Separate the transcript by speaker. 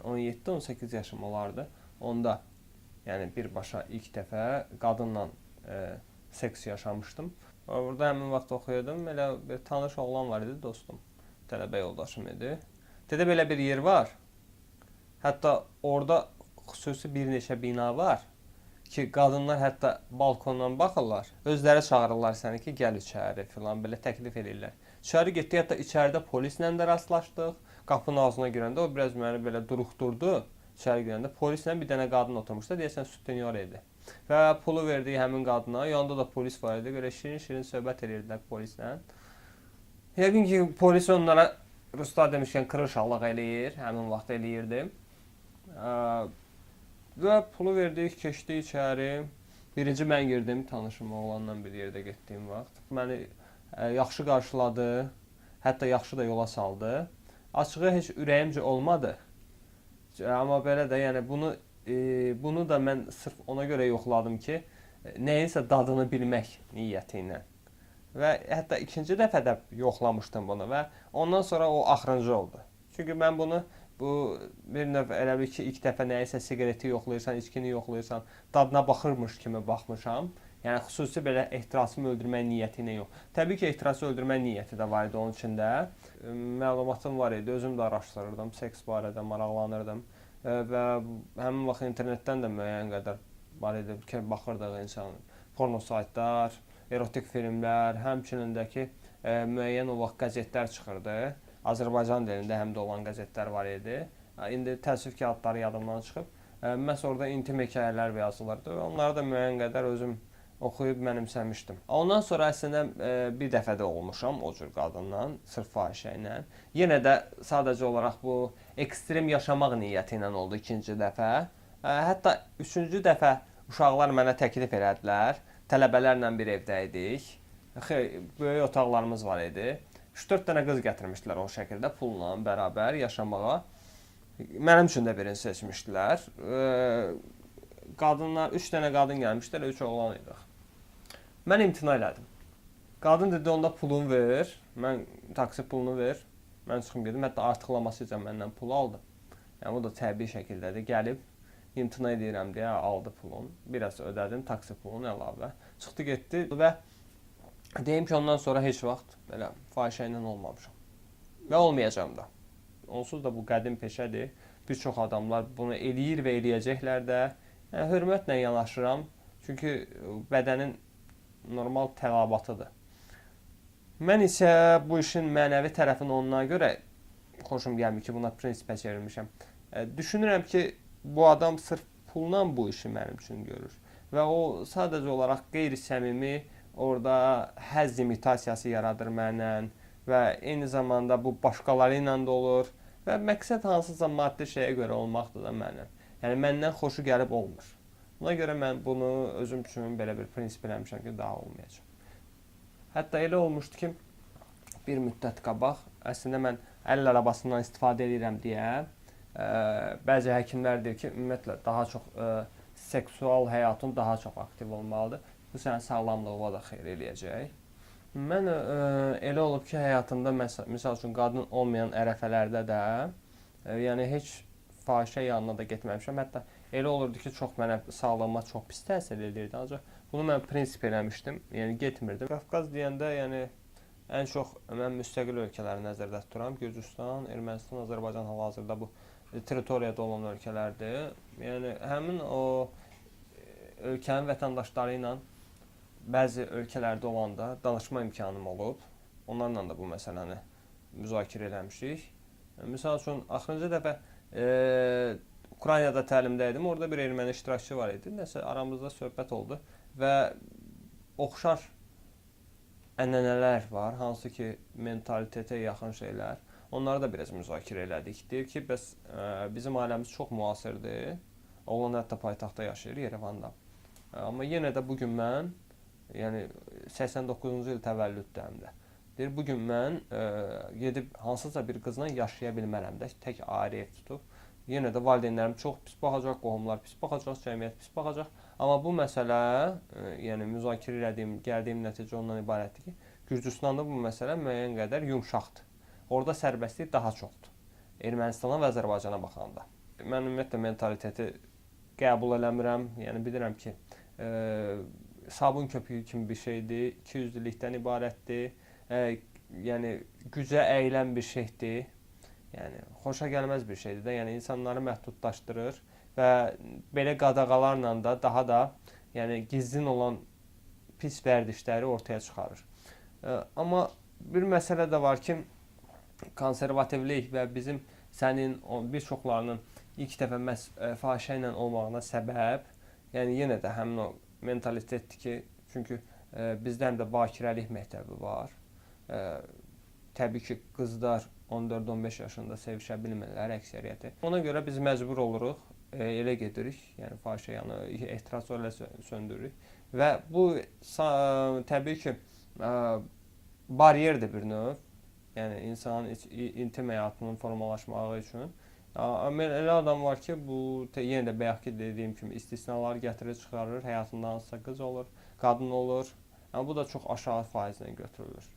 Speaker 1: 17-18 yaşım olardı. Onda yəni birbaşa ilk dəfə qadınla seks yaşamışdım. Orada həmin vaxt oxuyordum. Elə bir tanış oğlan var idi, dostum. Tələbə yoldaşım idi. Dedi belə bir yer var. Hətta orada xüsusi bir neçə bina var ki, qadınlar hətta balkondan baxırlar. Özləri çağırırlar səni ki, gəl içəri filan belə təklif edirlər. İçəri getdik, hətta içəridə polislə də rastlaşdıq. Qapının ağzına girəndə o biraz məni belə duruxdurdu. İçəri girəndə polislə bir dənə qadın oturmuşdu. Deyəsən sutenyor idi. Və pulu verdiyi həmin qadına, yanında da polis var idi. Belə şirin-şirin söhbət edirdilər polislə. Yəqin ki, polis onlara ruslar demişkən qırışalıq eləyir. Həmin vaxt eləyirdi. Və pulu verdik, keçdik içəri. Birinci mən girdim tanışım oğlanla bir yerdə getdiyim vaxt. Məni yaxşı qarşıladı. Hətta yaxşı da yola saldı. Açığı heç ürəyimcə olmadı. Amma belə də yəni bunu da mən sırf ona görə yoxladım ki, nəyinsə dadını bilmək niyyəti ilə. Və hətta ikinci dəfə də yoxlamışdım bunu və ondan sonra o axırıncı oldu. Çünki mən bu bir növ elə bil ki, ilk dəfə nəyinsə siqareti yoxlayırsan, içkini yoxlayırsan, dadına baxırmış kimi baxmışam. Yəni xüsusi belə ehtirasımı öldürmək niyyəti ilə yox. Təbii ki, ehtirası öldürmək niyyəti də var idi onun içində. Məlumatım var idi, özüm də araşdırırdım, seks barədə maraqlanırdım. Və həmin vaxt internetdən də müəyyən qədər var idi ki, baxırdıq insan porno saytlar, erotik filmlər, həmçinin də ki, müəyyən o vaxt qəzetlər çıxırdı. Azərbaycan dilində həm də olan qəzetlər var idi. İndi təəssüf ki, adları yadımdan çıxıb. Məhz orada intim hekayələr yazılırdı. Onları da müəyyən qədər özüm oxuyub mənimsəmişdim. Ondan sonra əslində bir dəfə də olmuşam o cür qadınla, sırf fahişə ilə. Yenə də sadəcə olaraq bu ekstrem yaşamaq niyyəti ilə oldu ikinci dəfə. Hətta üçüncü dəfə uşaqlar mənə təklif elədilər. Tələbələrlə bir evdə idik. Böyük otaqlarımız var idi. 3-4 dənə qız gətirmişdilər o şəkildə pulla bərabər yaşamağa. Mənim üçün də birini seçmişdilər. Qadınlar, 3 dənə qadın gəlmişdilər, 3 oğlan idi. Mən imtina elədim. Qadın dedi, onda pulunu ver, mən taksi pulunu ver, mən çıxım gedim. Hətta artıqlaması üçün məndən pul aldı. Yəni, o da təbii şəkildədir. Gəlib, imtina edirəm deyə aldı pulunu. Biraz ödədim, taksi pulunu əlavə. Çıxdı, getdi və deyim ki, ondan sonra heç vaxt belə fahişə ilə olmamışam. Və olmayacam da. Onsuz da bu qədim peşədir. Bir çox adamlar bunu eləyir və eləyəcəklər də. Yəni, hörmətlə yanaşıram. Çünki bədənin normal tələbatıdır. Mən isə bu işin mənəvi tərəfini ondan görə xoşum gəlmir ki, buna prinsipə çevirmişəm. Düşünürəm ki, bu adam sırf pulla bu işi mənim üçün görür. Və o sadəcə olaraq qeyri-səmimi orada həzz imitasiyası yaradır mənlə və eyni zamanda bu başqaları ilə də olur və məqsəd hansısa maddi şeyə görə olmaqdır da mənim. Yəni, məndən xoşu gəlib olmur. Buna görə mən bunu özüm üçün belə bir prinsip eləmişəm ki, daha olmayacaq. Hətta elə olmuşdu ki, bir müddət qabaq, əslində mən əl arabasından istifadə edirəm deyə, bəzi həkimlər deyir ki, ümumiyyətlə daha çox seksual həyatın daha çox aktiv olmalıdır. Bu sənin sağlamlığına da xeyir eləyəcək. Mən elə olub ki, həyatımda misal üçün qadın olmayan ərəfələrdə də, yəni heç fahişə yanına da getməmişəm. Hətta elə olurdu ki, çox mənə sağlığıma çox pis təsir edirdi. Ancaq bunu mən prinsip eləmişdim. Yəni getmirdim. Qafqaz deyəndə, yəni ən çox mən müstəqil ölkələri nəzərdə tuturam. Gürcüstan, Ermənistan, Azərbaycan hal-hazırda bu territoriyada olan ölkələrdir. Yəni həmin o ölkənin vətəndaşları ilə bəzi ölkələrdə olanda danışma imkanım olub. Onlarla da bu məsələni müzakirə eləmişik. Misal üçün, axırıncı dəfə Ukraynada təlimdə idim. Orada bir erməni iştirakçı var idi. Nəsə aramızda söhbət oldu və oxşar ənənələr var, hansı ki mentalitetə yaxın şeylər. Onları da biraz müzakirə elədik. Deyir ki, bəs bizim ailəmiz çox müasirdir. Oğlan hətta paytaxtda yaşayır, Yerevanda. Amma yenə də bugün mən, yəni 89-cu il təvəllüddür həm də. Deyir, bugün mən gedib hansısa bir qızla yaşaya bilmərəm də, tək ayrı ev tutub. Yenə də valideynlərim çox pis baxacaq, qohumlar pis baxacaq, cəmiyyət pis baxacaq. Amma bu məsələ, yəni müzakirə elədiyim, gəldiyim nəticə ondan ibarətdir ki, Gürcüstanda bu məsələ müəyyən qədər yumşaqdır. Orada sərbəstlik daha çoxdur. Ermənistana və Azərbaycana baxanda. mən ümumiyyətlə mentaliteti qəbul eləmirəm. Yəni bilirəm ki, sabun köpüyü kimi bir şeydir, ikiyüzlülükdən ibarətdir. Yəni gücə əyilən bir şeydir. Yəni xoşa gəlməz bir şeydir də. Yəni insanları məhdudlaşdırır və belə qadağalarla da daha da yəni gizlin olan pis vərdişləri ortaya çıxarır. Amma bir məsələ də var ki, konservativlik və bizim sənin bir çoxlarının ilk dəfə məhz fahişə ilə olmağına səbəb, yəni yenə də həmin o mentalitetdir ki, çünki bizdə həm də bakirəlik məktəbi var. Təbii ki, qızlar 14-15 yaşında sevişə bilmirlər əksəriyyəti. Ona görə biz məcbur oluruq, elə gedirik, yəni fahişə yanı ehtiras elə söndürürük və bu təbii ki, bariyerdir bir növ. Yəni insanın intim həyatının formalaşmağı üçün. Amma elə adam var ki, bu yenə də bayaqki dediyim kimi istisnalar gətirir, çıxarır, həyatında hansısa qız olur, qadın olur. Yəni bu da çox aşağı faizlə götürülür.